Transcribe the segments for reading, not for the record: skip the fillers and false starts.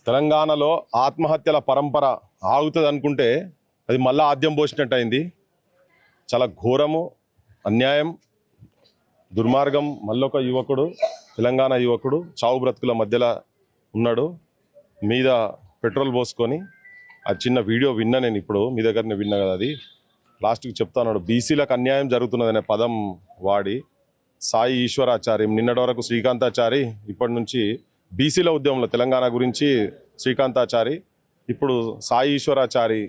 తెలంగాణలో ఆత్మహత్యల పరంపర ఆగుతుంది అనుకుంటే అది మళ్ళీ ఆద్యం పోసినట్టు అయింది. చాలా ఘోరము, అన్యాయం, దుర్మార్గం. మళ్ళొక యువకుడు, తెలంగాణ యువకుడు చావు బ్రతుకుల మధ్యలో ఉన్నాడు. మీద పెట్రోల్ పోసుకొని ఆ చిన్న వీడియో విన్నా నేను, ఇప్పుడు మీ దగ్గరనే విన్నా కదా. అది లాస్ట్కి చెప్తాను. బీసీలకు అన్యాయం జరుగుతున్నదనే పదం వాడి సాయి ఈశ్వరాచారి, నిన్నటి వరకు శ్రీకాంతాచారి, ఇప్పటి నుంచి బీసీల ఉద్యమంలో తెలంగాణ గురించి శ్రీకాంతాచారి, ఇప్పుడు సాయి ఈశ్వరాచారి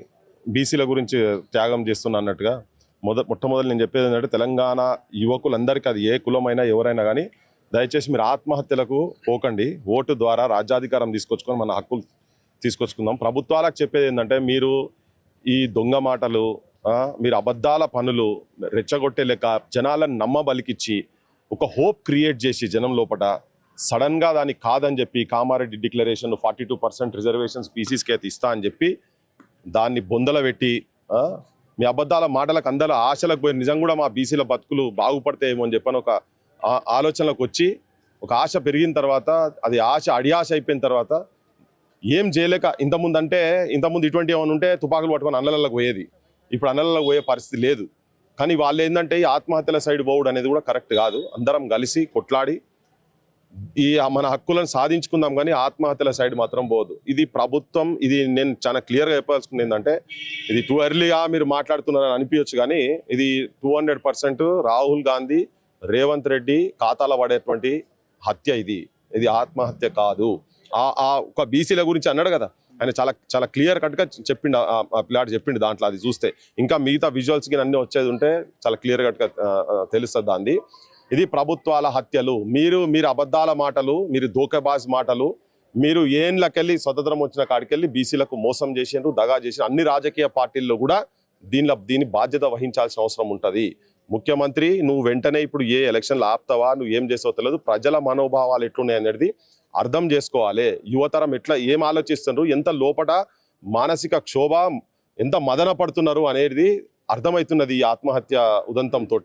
బీసీల గురించి త్యాగం చేస్తున్నా అన్నట్టుగా. మొట్టమొదటి నేను చెప్పేది ఏంటంటే, తెలంగాణ యువకులందరికీ, అది ఏ కులమైనా ఎవరైనా కానీ, దయచేసి మీరు ఆత్మహత్యలకు పోకండి. ఓటు ద్వారా రాజ్యాధికారం తీసుకొచ్చుకొని మన హక్కులు తీసుకొచ్చుకుందాం. ప్రభుత్వాలకు చెప్పేది ఏంటంటే, మీరు ఈ దొంగ మాటలు, మీరు అబద్ధాల పనులు రెచ్చగొట్టే లెక్క జనాలను నమ్మబలికిచ్చి ఒక హోప్ క్రియేట్ చేసి జనం లోపల సడన్గా దాన్ని కాదని చెప్పి కామారెడ్డి డిక్లరేషన్ 42% రిజర్వేషన్స్ బీసీస్కి అయితే ఇస్తా అని చెప్పి దాన్ని బొందల పెట్టి మీ అబద్ధాల మాటలకు అందరూ ఆశలకు పోయి నిజం కూడా మా బీసీల బతుకులు బాగుపడతాయేమో అని చెప్పని ఒక ఆలోచనలకు వచ్చి, ఒక ఆశ పెరిగిన తర్వాత అది ఆశ అడియాశ అయిపోయిన తర్వాత ఏం చేయలేక, ఇంతకుముందు ఇటువంటి ఏమైనా ఉంటే తుపాకులు పట్టుకొని అన్నలకు పోయేది. ఇప్పుడు అన్నలకు పోయే పరిస్థితి లేదు. కానీ వాళ్ళు ఏంటంటే ఈ ఆత్మహత్యల సైడ్ పోవడం అనేది కూడా కరెక్ట్ కాదు. అందరం కలిసి కొట్లాడి ఈ మన హక్కులను సాధించుకుందాం, కానీ ఆత్మహత్యల సైడ్ మాత్రం పోదు. ఇది ప్రభుత్వం, ఇది నేను చాలా క్లియర్గా చెప్పాల్సుకుంది ఏంటంటే, ఇది టూ ఎర్లీగా మీరు మాట్లాడుతున్నారని అనిపించచ్చు, కానీ ఇది 200% రాహుల్ గాంధీ, రేవంత్ రెడ్డి ఖాతాలో పడేటువంటి హత్య. ఇది ఆత్మహత్య కాదు. ఒక బీసీల గురించి అన్నాడు కదా ఆయన, చాలా క్లియర్ కట్గా చెప్పిండు, ఆ పిల్లాడు చెప్పిండు దాంట్లో. అది చూస్తే ఇంకా మిగతా విజువల్స్కి అన్నీ వచ్చేది ఉంటే చాలా క్లియర్ కట్గా తెలుస్తుంది దాన్ని. ఇది ప్రభుత్వాల హత్యలు. మీరు అబద్ధాల మాటలు, మీరు దోకబాజ్ మాటలు, మీరు ఏండ్లకెళ్ళి స్వతంత్రం వచ్చిన కాడికెళ్ళి బీసీలకు మోసం చేసిండ్రు, దగా చేసిన అన్ని రాజకీయ పార్టీల్లో కూడా దీని బాధ్యత వహించాల్సిన అవసరం ఉంటుంది. ముఖ్యమంత్రి, నువ్వు వెంటనే ఇప్పుడు ఏ ఎలక్షన్లు ఆపుతావా, నువ్వు ఏం చేస్తావో తెలియదు. ప్రజల మనోభావాలు ఎట్లున్నాయి అనేది అర్థం చేసుకోవాలి. యువతరం ఏం ఆలోచిస్తున్నారు, ఎంత లోపట మానసిక క్షోభ, ఎంత మదన పడుతున్నారు అనేది అర్థమవుతున్నది ఈ ఆత్మహత్య ఉదంతంతో.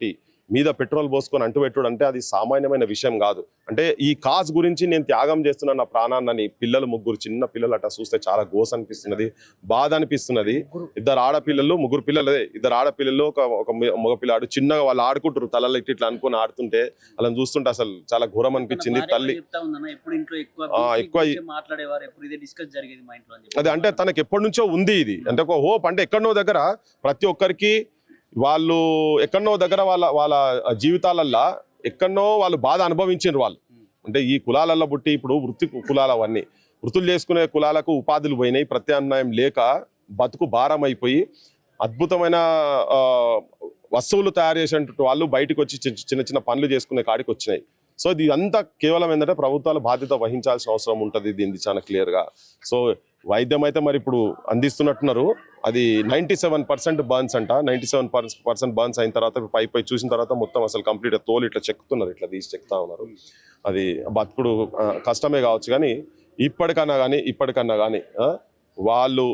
మీద పెట్రోల్ పోసుకొని అంటుపెట్టుడు అంటే అది సామాన్యమైన విషయం కాదు. అంటే ఈ కాజ్ గురించి నేను త్యాగం చేస్తున్నా నా ప్రాణాన్ని, పిల్లలు ముగ్గురు చిన్న పిల్లలు అట్లా చూస్తే చాలా గోస అనిపిస్తున్నది, బాధ అనిపిస్తున్నది. ముగ్గురు పిల్లలే, ఇద్దరు ఆడపిల్లలు, ఒక మగపిల్లాడు. చిన్నగా వాళ్ళు ఆడుకుంటారు, తలలు ఇట్లా అనుకుని ఆడుతుంటే అలా చూస్తుంటే అసలు చాలా ఘోరం అనిపించింది. తల్లి అదే అంటే తనకి ఎప్పటి నుంచో ఉంది ఇది, అంటే ఒక హోప్. అంటే ఎక్కడనో దగ్గర ప్రతి ఒక్కరికి వాళ్ళు ఎక్కడనో దగ్గర వాళ్ళ జీవితాలల్లో ఎక్కడనో వాళ్ళు బాధ అనుభవించారు వాళ్ళు. అంటే ఈ కులాలల్లో పుట్టి ఇప్పుడు వృత్తి కులాలు, అవన్నీ వృత్తులు చేసుకునే కులాలకు ఉపాధులు పోయినాయి, ప్రత్యామ్నాయం లేక బతుకు భారం అయిపోయి అద్భుతమైన వస్తువులు తయారు చేసేటువంటి వాళ్ళు బయటకు వచ్చి చిన్న చిన్న పనులు చేసుకునే కాడికి వచ్చినాయి. సో ఇది అంతా కేవలం ఏంటంటే ప్రభుత్వాలు బాధ్యత వహించాల్సిన అవసరం ఉంటుంది దీన్ని చాలా క్లియర్గా. సో వైద్యం అయితే మరి ఇప్పుడు అందిస్తున్నట్టున్నారు. అది 97% బర్న్స్ అంట. 97% బర్న్స్ అయిన తర్వాత పై చూసిన తర్వాత మొత్తం అసలు కంప్లీట్గా తోలు ఇట్లా చెక్కుతున్నారు, ఇట్లా తీసి చెక్తా ఉన్నారు. అది బతుకుడు కష్టమే కావచ్చు, కానీ ఇప్పటికన్నా కానీ వాళ్ళు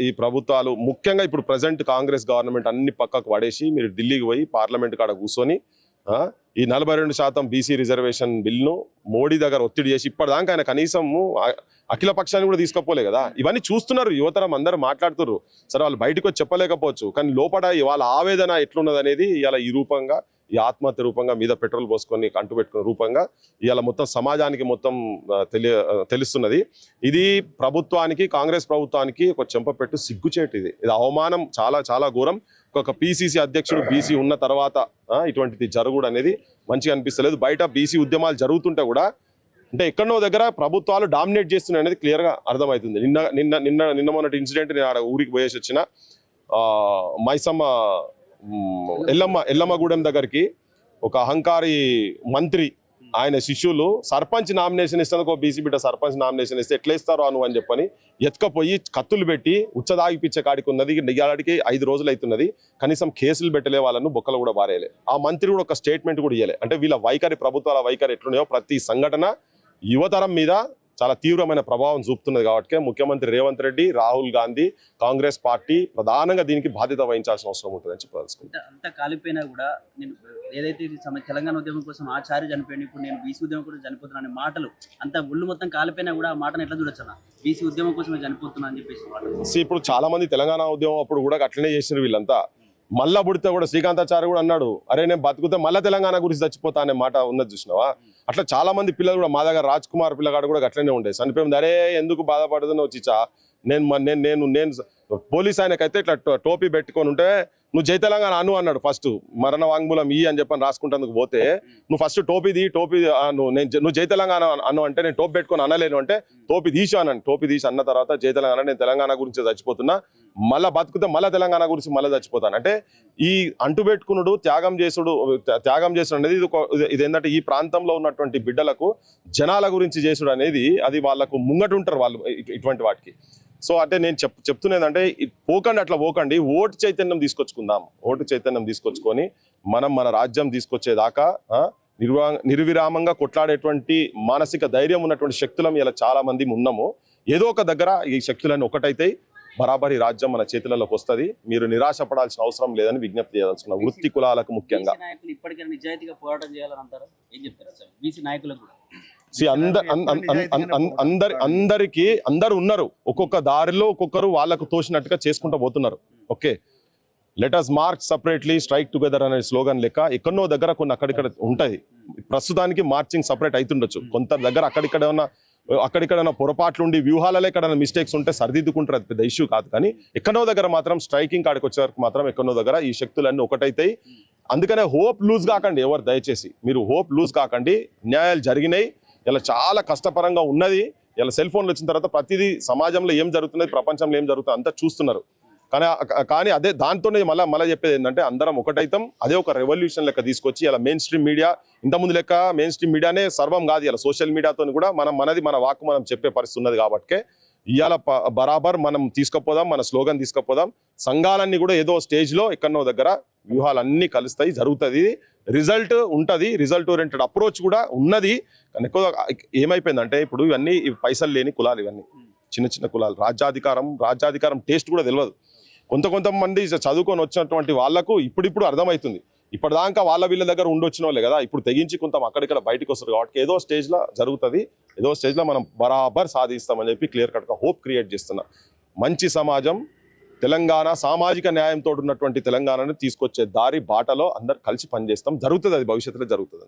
ఈ ప్రభుత్వాలు, ముఖ్యంగా ఇప్పుడు ప్రజెంట్ కాంగ్రెస్ గవర్నమెంట్ అన్ని పక్కకు పడేసి మీరు ఢిల్లీకి పోయి పార్లమెంట్ కాడ కూర్చొని ఈ 42% బీసీ రిజర్వేషన్ బిల్లును మోడీ దగ్గర ఒత్తిడి చేసి ఇప్పటిదాకా ఆయన కనీసం అఖిల పక్షాన్ని కూడా తీసుకపోలే కదా. ఇవన్నీ చూస్తున్నారు, యువతరం అందరూ మాట్లాడుతున్నారు. సరే వాళ్ళు బయటకు వచ్చి చెప్పలేకపోవచ్చు, కానీ లోపల వాళ్ళ ఆవేదన ఎట్లున్నది అనేది ఇలా ఈ రూపంగా, ఈ ఆత్మహత్య రూపంగా, మీద పెట్రోల్ పోసుకొని అంటుపెట్టుకున్న రూపంగా ఇవాళ మొత్తం సమాజానికి మొత్తం తెలుస్తున్నది. ఇది ప్రభుత్వానికి, కాంగ్రెస్ ప్రభుత్వానికి ఒక చెంపపెట్టు, సిగ్గుచేటు. ఇది అవమానం, చాలా చాలా ఘోరం. ఒక పిసిసి అధ్యక్షుడు బీసీ ఉన్న తర్వాత ఇటువంటిది జరుగుడు అనేది మంచిగా అనిపిస్తలేదు. బయట బీసీ ఉద్యమాలు జరుగుతుంటే కూడా అంటే ఎక్కడో దగ్గర ప్రభుత్వాలు డామినేట్ చేస్తున్నాయి అనేది క్లియర్గా అర్థమవుతుంది. నిన్న మొన్నటి ఇన్సిడెంట్, నేను ఆడ ఊరికి పోయేసి వచ్చిన మైసమ్మ ఎల్లమ్మగూడెం దగ్గరికి ఒక అహంకారి మంత్రి, ఆయన శిష్యులు సర్పంచ్ నామినేషన్ ఇస్తానికి, ఒక బీసీ బిడ్డ సర్పంచ్ నామినేషన్ ఇస్తే ఎట్లా ఇస్తారో అని చెప్పని ఎత్తుకపోయి కత్తులు పెట్టి ఉచ్చదాగిపిచ్చే కాడికి ఉన్నది. ఇవాళకి 5 రోజులు అవుతున్నది, కనీసం కేసులు పెట్టలే, వాళ్ళను బొక్కలు కూడా బారేయలే. ఆ మంత్రి కూడా ఒక స్టేట్మెంట్ కూడా ఇవ్వలే. అంటే వీళ్ళ వైఖరి, ప్రభుత్వాల వైఖరి ఎట్లున్నాయో ప్రతి సంఘటన యువతరం మీద చాలా తీవ్రమైన ప్రభావం చూపుతున్నది కాబట్టి ముఖ్యమంత్రి రేవంత్ రెడ్డి, రాహుల్ గాంధీ, కాంగ్రెస్ పార్టీ ప్రధానంగా దీనికి బాధ్యత వహించాల్సిన అవసరం ఉంటుందని చెప్పదలుచుకుంటాను. అంత కాలిపోయినా కూడా నేను ఏదైతే ఇది తెలంగాణ ఉద్యమం కోసం ఆచార్య చనిపోయింది, ఇప్పుడు నేను బీసీ ఉద్యమం కోసం చనిపోతున్నా అనే మాటలు అంత ఒళ్ళు మొత్తం కాలిపోయినా కూడా ఆ మాటను ఎట్లా చూడొచ్చు అన్న? బీసీ ఉద్యమం కోసమే చనిపోతున్నా అని చెప్పేసి మాటలు. ఇప్పుడు చాలా మంది తెలంగాణ ఉద్యమం అప్పుడు కూడా అట్లనే చేసిన వీళ్ళంతా. మళ్ళా పుడితే కూడా శ్రీకాంతాచార్య కూడా అన్నాడు, అరే నేను బతుకుతే మళ్ళా తెలంగాణ గురించి చచ్చిపోతా అనే మాట ఉన్నది చూసినావా. అట్లా చాలా మంది పిల్లలు కూడా, మా దగ్గర రాజ్ కుమార్ పిల్లగాడు కూడా అట్లనే ఉండే, చనిపోయింది. అరే ఎందుకు బాధపడదు చిచ్చా, నేను పోలీస్ ఆయనకైతే ఇట్లా టోపీ పెట్టుకొని ఉంటే నువ్వు జై తెలంగాణ అను అన్నాడు. ఫస్ట్ మరణ వాంగ్మూలం అని చెప్పని రాసుకుంటందుకు పోతే నువ్వు ఫస్ట్ టోపీ నువ్వు జై తెలంగాణ అను అంటే నేను టోపీ పెట్టుకొని అనలేను అంటే టోపీ తీసి అన్నాను. టోపీ తీసి అన్న తర్వాత జై తెలంగాణ, నేను తెలంగాణ గురించి చచ్చిపోతున్నా, మళ్ళీ బతుకుతే మళ్ళీ తెలంగాణ గురించి మళ్ళీ చచ్చిపోతాను అంటే ఈ అంటుపెట్టుకునుడు త్యాగం చేసుడు అనేది ఇది ఏంటంటే ఈ ప్రాంతంలో ఉన్నటువంటి బిడ్డలకు జనాల గురించి చేసుడు అనేది అది వాళ్ళకు ముంగటుంటారు వాళ్ళు ఇటువంటి వాటికి. సో అంటే నేను చెప్తున్నదంటే పోకండి, అట్లా పోకండి, ఓటు చైతన్యం తీసుకొచ్చుకుందాం. ఓటు చైతన్యం తీసుకొచ్చుకొని మన రాజ్యం తీసుకొచ్చేదాకా నిర్విరామంగా కొట్లాడేటువంటి మానసిక ధైర్యం ఉన్నటువంటి శక్తులం ఇలా చాలా మంది ఉన్నాము. ఏదో ఒక దగ్గర ఈ శక్తులన్నీ ఒకటైతే బరాబరి రాజ్యం మన చేతులలోకి వస్తుంది. మీరు నిరాశ పడాల్సిన అవసరం లేదని విజ్ఞప్తి చేయాల్సిన వృత్తి కులాలకు ముఖ్యంగా. ఇప్పటికైనా నిజాయితీగా పోరాటం చేయాలని అంటారు, ఏం చెప్తారు సార్ బీసీ నాయకులకు కూడా? అందరు ఉన్నారు, ఒక్కొక్క దారిలో ఒక్కొక్కరు వాళ్ళకు తోచినట్టుగా చేసుకుంటూ పోతున్నారు. Okay, let us mark separately strike together అనే స్లోగన్ లెక్క ఎక్కడో దగ్గర కొన్ని అక్కడిక్కడ ఉంటాయి. ప్రస్తుతానికి మార్చింగ్ సపరేట్ అవుతుండొచ్చు, కొంత దగ్గర అక్కడిక్కడ పొరపాట్లు ఉండి వ్యూహాలలో ఎక్కడైనా మిస్టేక్స్ ఉంటే సరిదిద్దుకుంటారు, అది పెద్ద ఇష్యూ కాదు. కానీ ఎక్కడో దగ్గర మాత్రం స్ట్రైకింగ్ కాడికి వచ్చే వరకు మాత్రం ఎక్కడో దగ్గర ఈ శక్తులన్నీ ఒకటైతాయి. అందుకనే హోప్ లూజ్ కాకండి, ఎవరు దయచేసి మీరు హోప్ లూజ్ కాకండి. న్యాయాలు జరిగినాయి, ఇలా చాలా కష్టపరంగా ఉన్నది. ఇలా సెల్ ఫోన్లు వచ్చిన తర్వాత ప్రతిదీ సమాజంలో ఏం జరుగుతున్నది, ప్రపంచంలో ఏం జరుగుతుంది అంతా చూస్తున్నారు. కానీ అదే దాంతోనే మళ్ళీ చెప్పేది ఏంటంటే అందరం ఒకటైతాం, అదే ఒక రెవల్యూషన్ లెక్క తీసుకొచ్చి ఇలా మెయిన్ స్ట్రీమ్ మీడియా ఇంతకుముందు లెక్క మెయిన్ స్ట్రీమ్ మీడియానే సర్వం కాదు, ఇలా సోషల్ మీడియాతో కూడా మన వాక్కు మనం చెప్పే పరిస్థితి ఉన్నది. కాబట్టి ఇవాళ బరాబర్ మనం తీసుకుపోదాం, మన స్లోగన్ తీసుకుపోదాం. సంఘాలన్నీ కూడా ఏదో స్టేజ్లో ఎక్కడో దగ్గర వ్యూహాలన్నీ కలుస్తాయి, జరుగుతుంది, రిజల్ట్ ఉంటుంది, రిజల్ట్ ఓరియంటెడ్ అప్రోచ్ కూడా ఉన్నది. కానీ ఎక్కువ ఏమైపోయిందంటే ఇప్పుడు ఇవన్నీ పైసలు లేని కులాలు, ఇవన్నీ చిన్న చిన్న కులాలు, రాజ్యాధికారం టేస్ట్ కూడా తెలియదు. కొంతమంది చదువుకొని వచ్చినటువంటి వాళ్ళకు ఇప్పుడు అర్థమవుతుంది. ఇప్పటిదాకా వీళ్ళ దగ్గర ఉండొచ్చిన వాళ్ళే కదా, ఇప్పుడు తెగించి కొంత అక్కడిక్కడ బయటకు వస్తారు. కాబట్టి ఏదో స్టేజ్లో జరుగుతుంది, ఏదో స్టేజ్లో మనం బరాబర్ సాధిస్తామని చెప్పి క్లియర్ కట్గా హోప్ క్రియేట్ చేస్తున్నా. మంచి సమాజం, తెలంగాణ సామాజిక న్యాయంతో ఉన్నటువంటి తెలంగాణను తీసుకొచ్చే దారి బాటలో అందరు కలిసి పనిచేస్తాం. జరుగుతుంది, అది భవిష్యత్తులో జరుగుతుంది.